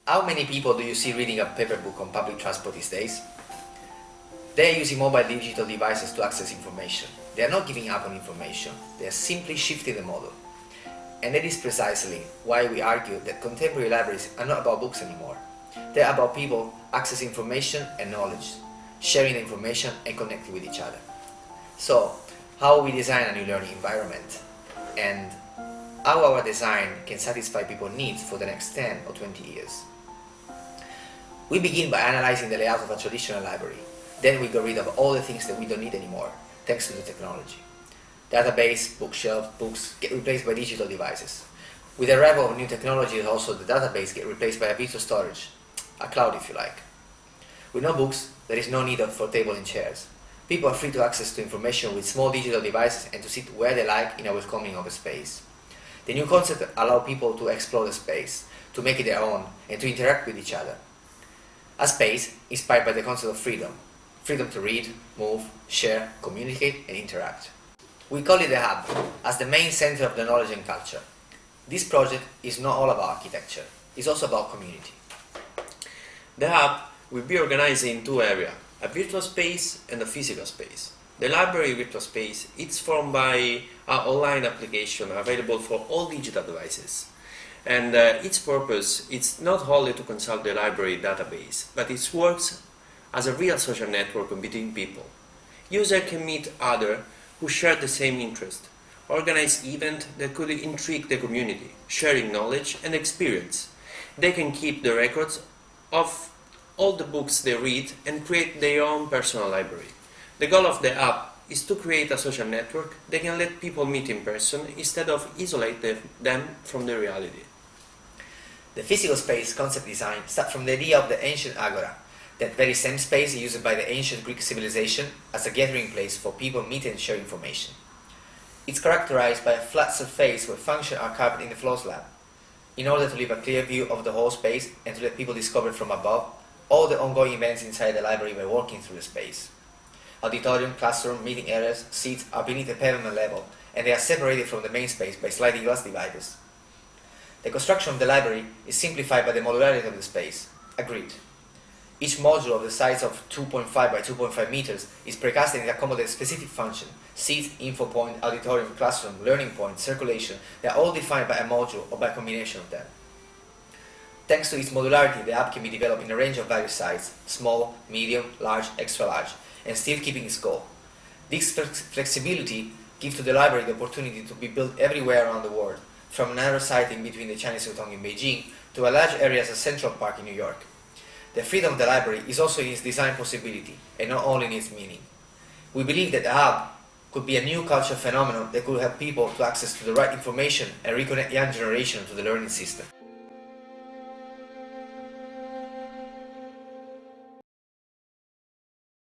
How many people do you see reading a paper book on public transport these days? They are using mobile digital devices to access information. They are not giving up on information, they are simply shifting the model. And that is precisely why we argue that contemporary libraries are not about books anymore. They are about people accessing information and knowledge, sharing information and connecting with each other. So, how we design a new learning environment, and how our design can satisfy people's needs for the next 10 or 20 years. We begin by analyzing the layout of a traditional library. Then we get rid of all the things that we don't need anymore, thanks to the technology. Database, bookshelf, books get replaced by digital devices. With the arrival of new technology, also the database get replaced by a virtual storage, a cloud if you like. With no books, there is no need for table and chairs. People are free to access to information with small digital devices and to sit where they like in a welcoming open space. The new concept allows people to explore the space, to make it their own, and to interact with each other. A space inspired by the concept of freedom. Freedom to read, move, share, communicate, and interact. We call it the Hub, as the main center of the knowledge and culture. This project is not all about architecture, it's also about community. The Hub will be organized in two areas, a virtual space and a physical space. The library virtual space is formed by an online application available for all digital devices. And its purpose is not only to consult the library database, but it works as a real social network between people. Users can meet others who share the same interest, organize events that could intrigue the community, sharing knowledge and experience. They can keep the records of all the books they read and create their own personal library. The goal of the app is to create a social network that can let people meet in person instead of isolate them from the reality. The physical space concept design starts from the idea of the ancient agora, that very same space used by the ancient Greek civilization as a gathering place for people to meet and share information. It's characterized by a flat surface where functions are carved in the floor slab, in order to leave a clear view of the whole space and to let people discover from above all the ongoing events inside the library by walking through the space. Auditorium, classroom, meeting areas, seats are beneath the pavement level, and they are separated from the main space by sliding glass dividers. The construction of the library is simplified by the modularity of the space, a grid. Each module of the size of 2.5 by 2.5 meters is precast and accommodates specific function: seat, info point, auditorium, classroom, learning point, circulation. They are all defined by a module or by a combination of them. Thanks to its modularity, the app can be developed in a range of various sizes: small, medium, large, extra large, and still keeping its goal. This flexibility gives to the library the opportunity to be built everywhere around the world, from a narrow site in between the Chinese Hutong in Beijing to a large area as a Central Park in New York. The freedom of the library is also in its design possibility, and not only in its meaning. We believe that the hub could be a new cultural phenomenon that could help people to access to the right information and reconnect young generation to the learning system.